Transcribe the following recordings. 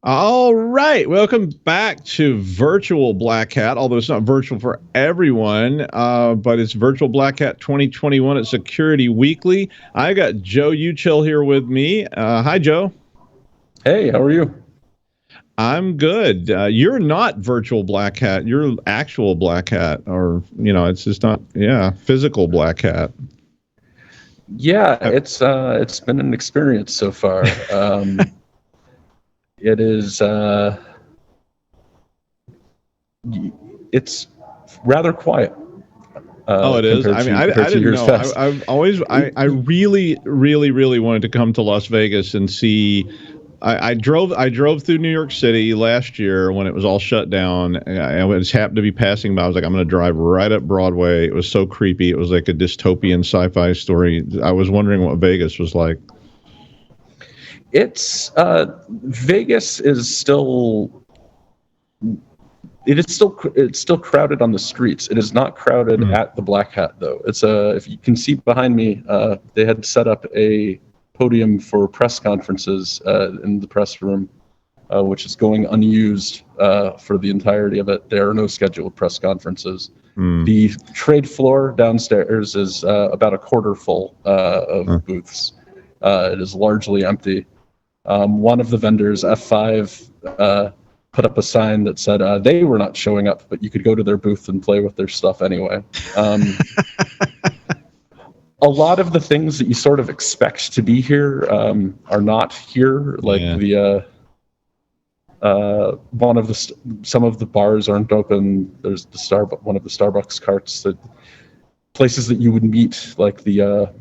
All right, welcome back to Virtual Black Hat. Although it's not virtual for everyone, but it's Virtual Black Hat 2021 at Security Weekly. I got Joe Uchill here with me. Hi, Joe. Hey, how are you? I'm good. You're not Virtual Black Hat. You're actual Black Hat, or it's just not. Yeah, physical Black Hat. Yeah, it's been an experience so far. It is it's rather quiet. It is. I mean, I didn't know. I really, really, really wanted to come to Las Vegas and see. I drove through New York City last year when it was all shut down. I just happened to be passing by. I was like, I'm going to drive right up Broadway. It was so creepy. It was like a dystopian sci-fi story. I was wondering what Vegas was like. It's Vegas is still. It's still crowded on the streets. It is not crowded at the Black Hat, though. It's if you can see behind me, they had set up a podium for press conferences in the press room, which is going unused for the entirety of it. There are no scheduled press conferences. The trade floor downstairs is about a quarter full of booths. It is largely empty. One of the vendors, F5, put up a sign that said they were not showing up, but you could go to their booth and play with their stuff anyway. A lot of the things that you sort of expect to be here are not here. Like some of the bars aren't open. There's one of the Starbucks carts, that places that you would meet, like the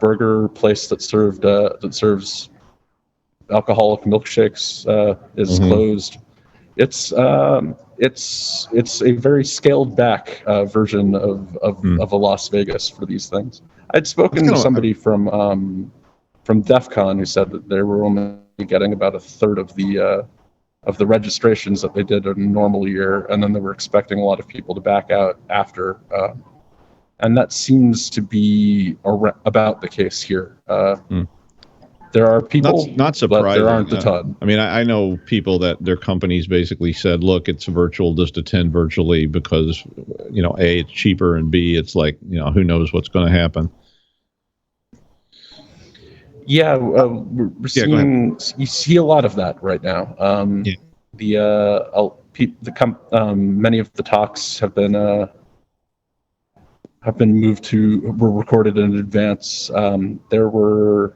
burger place that serves alcoholic milkshakes is closed. It's a very scaled back version of a Las Vegas for these things. I'd spoken to somebody from DEF CON who said that they were only getting about a third of the registrations that they did in a normal year, and then they were expecting a lot of people to back out after. And that seems to be about the case here. There are people, not surprising, but there aren't a ton. I mean, I know people that their companies basically said, look, it's virtual, just attend virtually because, A, it's cheaper, and B, it's like, who knows what's going to happen. Yeah, we're seeing, you see a lot of that right now. Many of the talks have been were recorded in advance. There were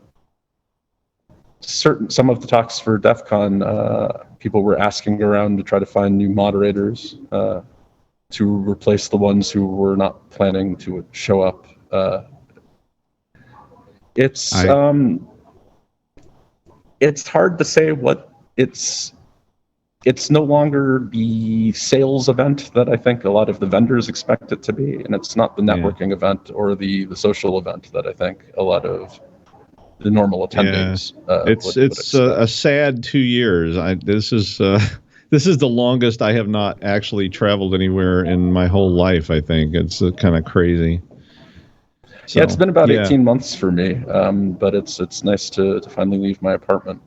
some of the talks for DEF CON, people were asking around to try to find new moderators to replace the ones who were not planning to show up. It's hard to say what it's no longer the sales event that I think a lot of the vendors expect it to be, and it's not the networking event or the social event that I think a lot of the normal attendings. It's a sad 2 years. This is the longest I have not actually traveled anywhere in my whole life. I think it's kind of crazy. So, it's been about 18 months for me, but it's nice to finally leave my apartment.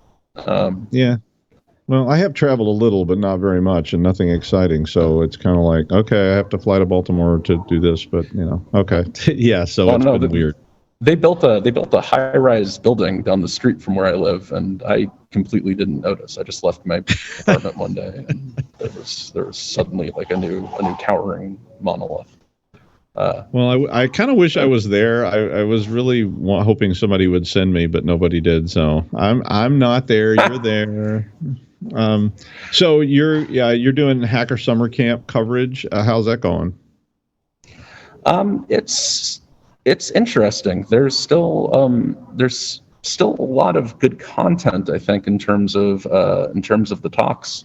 Well, I have traveled a little, but not very much, and nothing exciting. So it's kind of like, okay, I have to fly to Baltimore to do this, but okay, yeah. So it's been weird. They built a high-rise building down the street from where I live, and I completely didn't notice. I just left my apartment one day, and there was suddenly like a new towering monolith. Well, I kind of wish I was there. I was really hoping somebody would send me, but nobody did. So I'm not there. You're there. So you're doing Hacker Summer Camp coverage. How's that going? It's interesting. There's still a lot of good content, I think, in terms of the talks,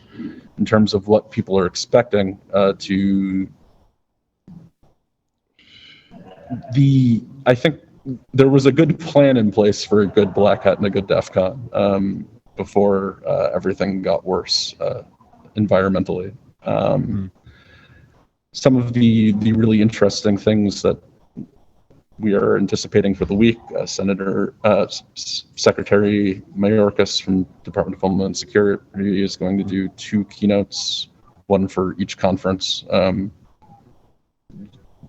in terms of what people are expecting I think there was a good plan in place for a good Black Hat and a good DEF CON before everything got worse environmentally. Some of the really interesting things that we are anticipating for the week, Secretary Mayorkas from Department of Homeland Security is going to do 2 keynotes, one for each conference.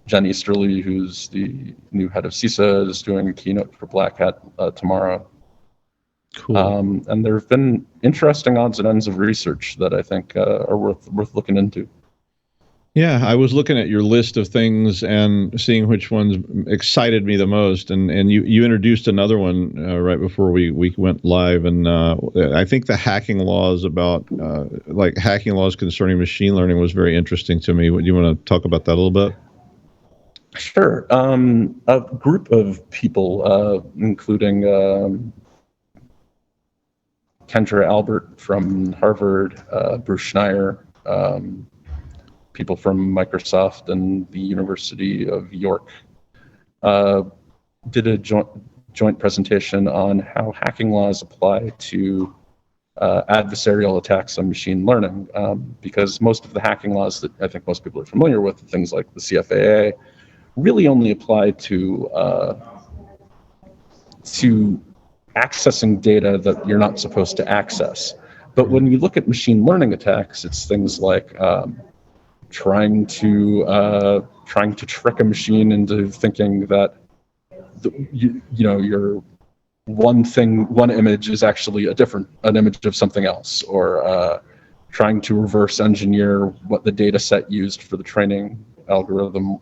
Jen Easterly, who's the new head of CISA, is doing a keynote for Black Hat tomorrow. Cool. And there have been interesting odds and ends of research that I think are worth looking into. Yeah, I was looking at your list of things and seeing which ones excited me the most, and you introduced another one right before we went live, and I think the hacking laws about like hacking laws concerning machine learning was very interesting to me. Would you want to talk about that a little bit? Sure. A group of people, including Kendra Albert from Harvard, Bruce Schneier, people from Microsoft and the University of York, did a joint presentation on how hacking laws apply to adversarial attacks on machine learning, because most of the hacking laws that I think most people are familiar with, things like the CFAA, really only apply to accessing data that you're not supposed to access. But when you look at machine learning attacks, it's things like trying to trick a machine into thinking that your one image is actually an image of something else, or trying to reverse engineer what the data set used for the training algorithm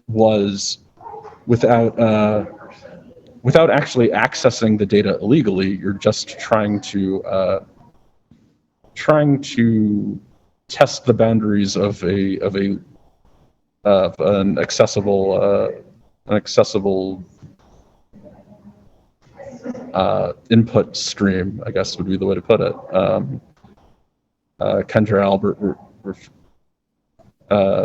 was without actually accessing the data illegally. You're just trying to test the boundaries of an accessible input stream, I guess would be the way to put it. Kendra Albert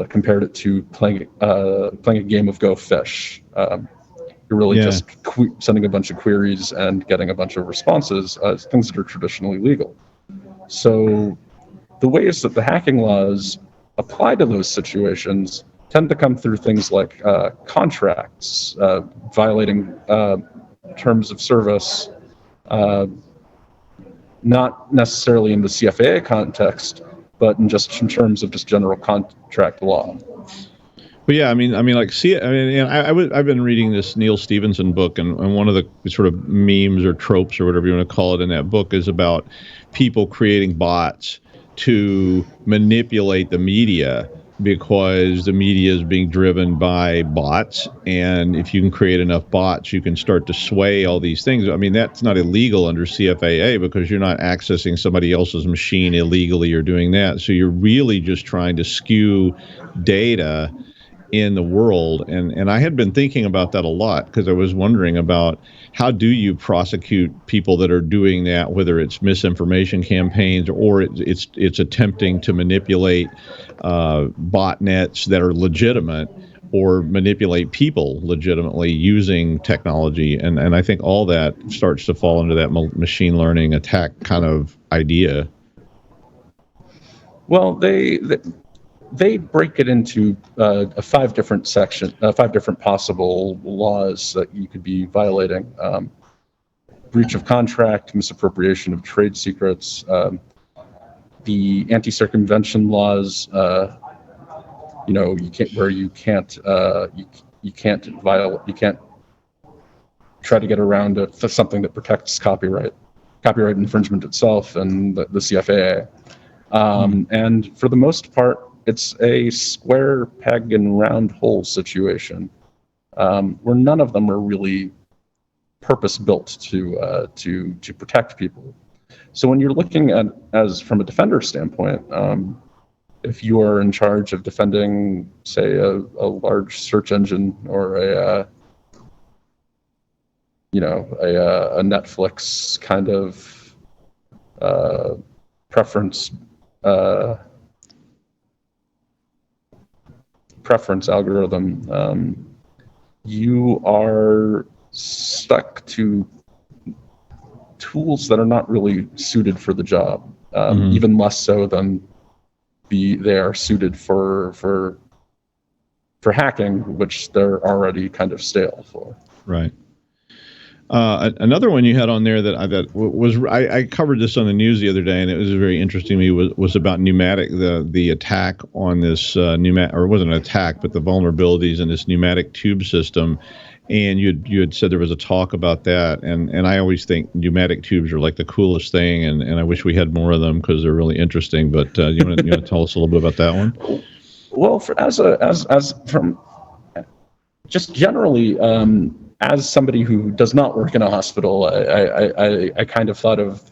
compared it to playing a game of Go Fish. You're really just sending a bunch of queries and getting a bunch of responses, things that are traditionally legal. So the ways that the hacking laws apply to those situations tend to come through things like contracts, violating terms of service, not necessarily in the CFAA context, but in terms of just general contract law. But yeah, I mean, I've been reading this Neil Stephenson book, and one of the sort of memes or tropes or whatever you want to call it in that book is about people creating bots to manipulate the media, because the media is being driven by bots, and if you can create enough bots, you can start to sway all these things. I mean, that's not illegal under CFAA because you're not accessing somebody else's machine illegally or doing that. So you're really just trying to skew data in the world. And I had been thinking about that a lot, because I was wondering about how do you prosecute people that are doing that, whether it's misinformation campaigns or it's attempting to manipulate botnets that are legitimate, or manipulate people legitimately using technology. And I think all that starts to fall into that machine learning attack kind of idea. Well, they break it into five different possible laws that you could be violating: breach of contract, misappropriation of trade secrets, the anti-circumvention laws. You can't try to get around something that protects copyright infringement itself, and the CFAA. And for the most part, it's a square peg and round hole situation, where none of them are really purpose-built to protect people. So when you're looking at, as from a defender standpoint, if you are in charge of defending, say, a large search engine, or a Netflix kind of preference algorithm, you are stuck to tools that are not really suited for the job, even less so than they are suited for hacking, which they're already kind of stale for. Right. Another one you had on there that I covered this on the news the other day, and it was very interesting to me, was about pneumatic, the attack on this pneumatic, or it wasn't an attack, but the vulnerabilities in this pneumatic tube system. And you had said there was a talk about that, and I always think pneumatic tubes are like the coolest thing, and I wish we had more of them because they're really interesting. But you want to tell us a little bit about that one? Well, from just generally, as somebody who does not work in a hospital, I kind of thought of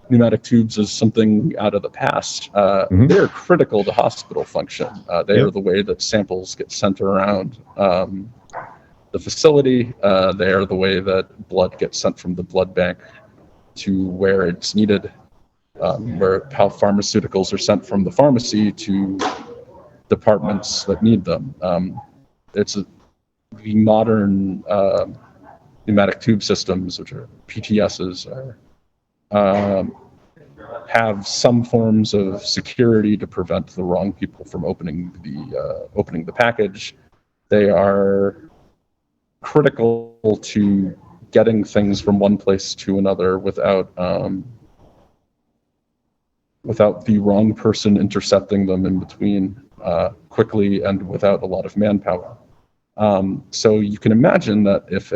pneumatic tubes as something out of the past. They are critical to hospital function. They are the way that samples get sent around the facility. They are the way that blood gets sent from the blood bank to where it's needed, how pharmaceuticals are sent from the pharmacy to departments that need them. The modern pneumatic tube systems, which are PTSs, have some forms of security to prevent the wrong people from opening the package. They are critical to getting things from one place to another without the wrong person intercepting them in between quickly and without a lot of manpower. So you can imagine that if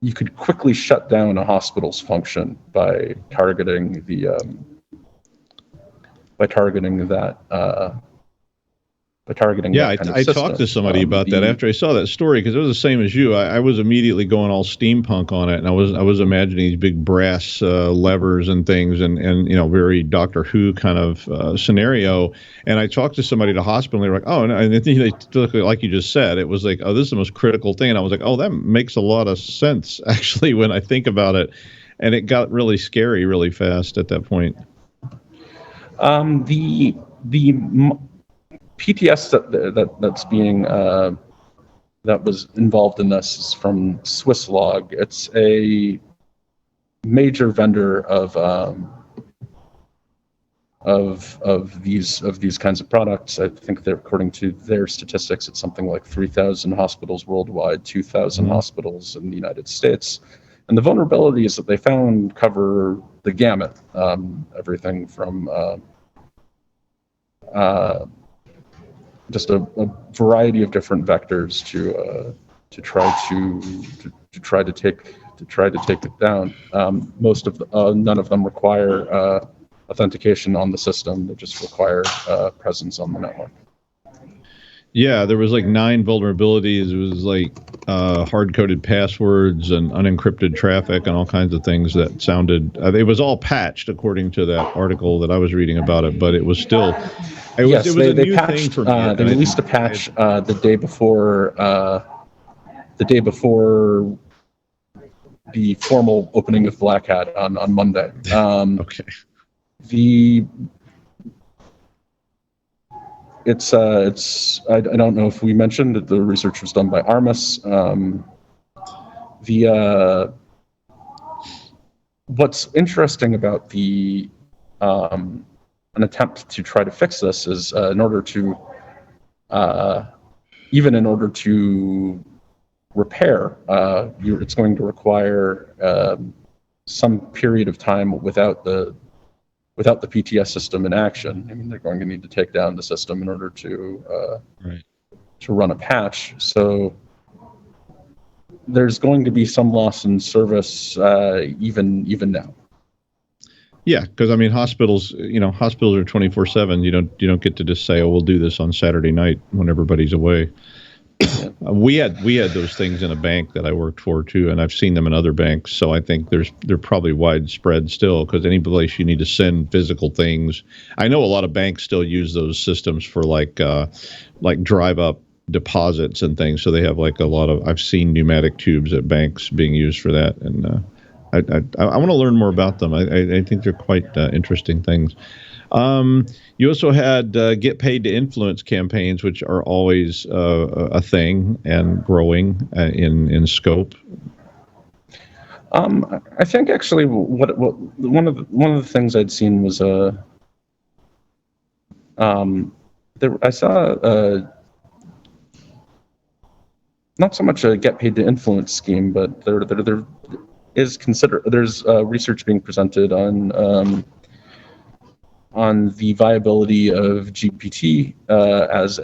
you could quickly shut down a hospital's function by targeting I talked to somebody about that after I saw that story, because it was the same as you. I was immediately going all steampunk on it, and I was imagining these big brass levers and things, and very Doctor Who kind of scenario. And I talked to somebody at a hospital, and they were like, "Oh," and they, like you just said, it was like, "Oh, this is the most critical thing." And I was like, "Oh, that makes a lot of sense actually when I think about it." And it got really scary really fast at that point. The PTS that's being that was involved in this is from Swisslog. It's a major vendor of these kinds of products. I think that according to their statistics, it's something like 3,000 hospitals worldwide, 2,000 hospitals in the United States. And the vulnerabilities that they found cover the gamut, everything from just a variety of different vectors to try to take it down. None of them require authentication on the system. They just require presence on the network. Yeah, there was like 9 vulnerabilities. It was like hard-coded passwords and unencrypted traffic and all kinds of things that sounded. It was all patched according to that article that I was reading about it, but it was still. It was a new thing for me. They released a patch the day before the formal opening of Black Hat on Monday. Okay. I don't know if we mentioned that the research was done by Armis. What's interesting about an attempt to try to fix this is in order to repair, it's going to require some period of time without the PTS system in action. I mean, they're going to need to take down the system in order to run a patch. So there's going to be some loss in service even now. Yeah, because I mean, hospitals are 24/7. You don't get to just say, "Oh, we'll do this on Saturday night when everybody's away." We had those things in a bank that I worked for too, and I've seen them in other banks. So I think they're probably widespread still, because any place you need to send physical things. I know a lot of banks still use those systems for like drive up deposits and things. So they have like a lot of. I've seen pneumatic tubes at banks being used for that, and I want to learn more about them. I think they're quite interesting things. You also had get paid to influence campaigns, which are always a thing and growing in scope. I think actually what one of the things I'd seen was I saw not so much a get paid to influence scheme, but there is there's research being presented on the viability of GPT as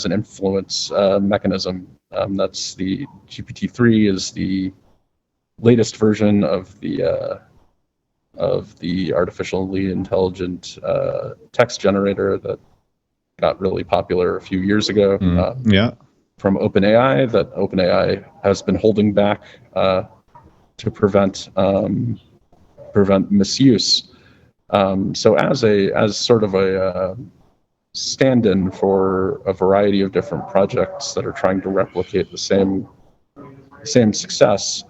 an influence mechanism. That's the GPT-3 is the latest version of the artificially intelligent text generator that got really popular a few years ago. From OpenAI, that OpenAI has been holding back to prevent misuse. So as sort of a stand-in for a variety of different projects that are trying to replicate the same success,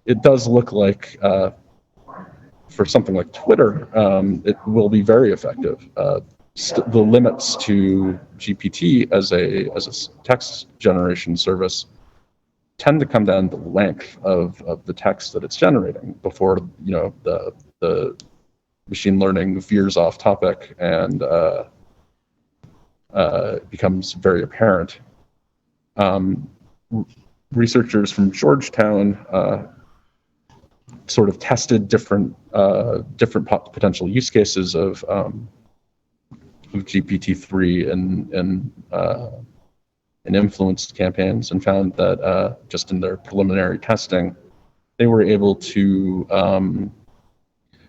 it does look like for something like Twitter, it will be very effective. The limits to GPT as a text generation service tend to come down to the length of the text that it's generating before the machine learning veers off topic and becomes very apparent. Researchers from Georgetown sort of tested different potential use cases of GPT-3 and influence campaigns, and found that just in their preliminary testing, they were able to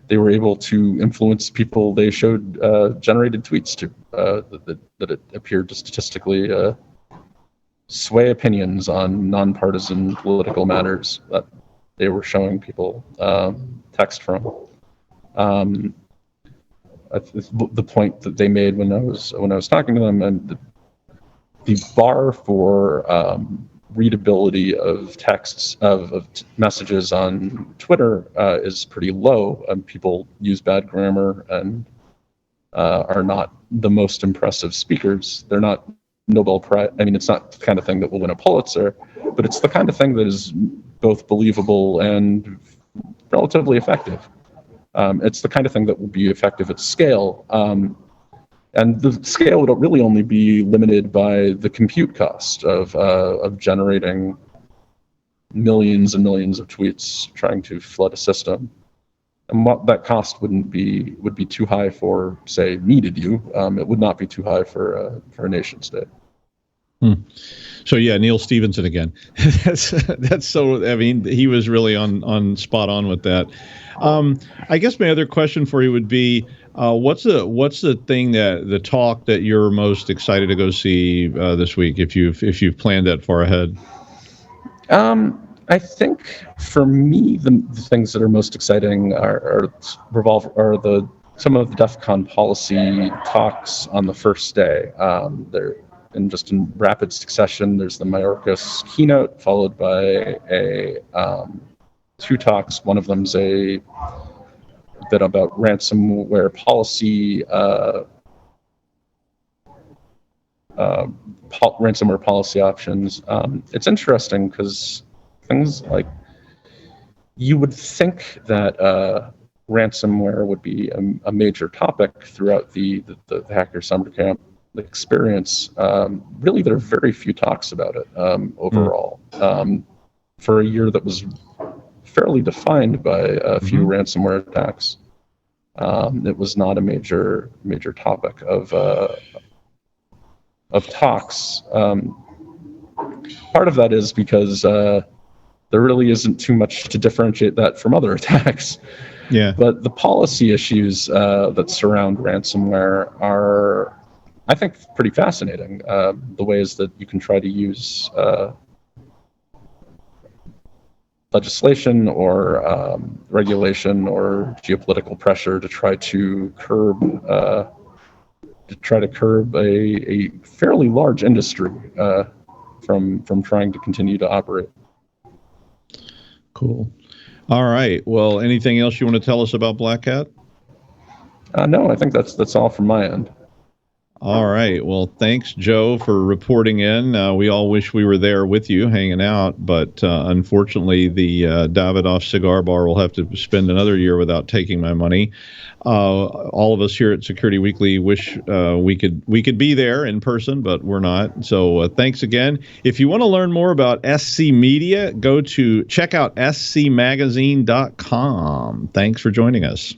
influence people they showed generated tweets to, that it appeared to statistically sway opinions on nonpartisan political matters that they were showing people text from. The point that they made when I was talking to them, and the bar for readability of texts of messages on Twitter is pretty low. People use bad grammar and are not the most impressive speakers. They're not Nobel Prize. I mean, it's not the kind of thing that will win a Pulitzer, but it's the kind of thing that is both believable and relatively effective. It's the kind of thing that will be effective at scale. And the scale would really only be limited by the compute cost of generating millions and millions of tweets trying to flood a system. And what that cost would be too high for, say, me to do. It would not be too high for a nation state. So yeah, Neil Stephenson again. that's so. I mean, he was really on spot on with that. I guess my other question for you would be, what's the thing the talk that you're most excited to go see this week, if you've planned that far ahead? I think for me, the things that are most exciting are some of the DEF CON policy talks on the first day. They're in rapid succession. There's the Mayorkas keynote, followed by two talks. One of them's a bit about ransomware policy, ransomware policy options. It's interesting because things like, you would think that ransomware would be a major topic throughout the Hacker Summer Camp experience. Really, there are very few talks about it overall. For a year that was fairly defined by a few ransomware attacks, it was not a major topic of talks. Part of that is because there really isn't too much to differentiate that from other attacks. Yeah. But the policy issues that surround ransomware are, I think, pretty fascinating. The ways that you can try to use legislation or regulation or geopolitical pressure to try to curb a fairly large industry from trying to continue to operate. Cool. All right. Well, anything else you want to tell us about Black Hat? No, I think that's all from my end. All right. Well, thanks, Joe, for reporting in. We all wish we were there with you hanging out, but unfortunately, the Davidoff Cigar Bar will have to spend another year without taking my money. All of us here at Security Weekly wish we could be there in person, but we're not. So thanks again. If you want to learn more about SC Media, check out scmagazine.com. Thanks for joining us.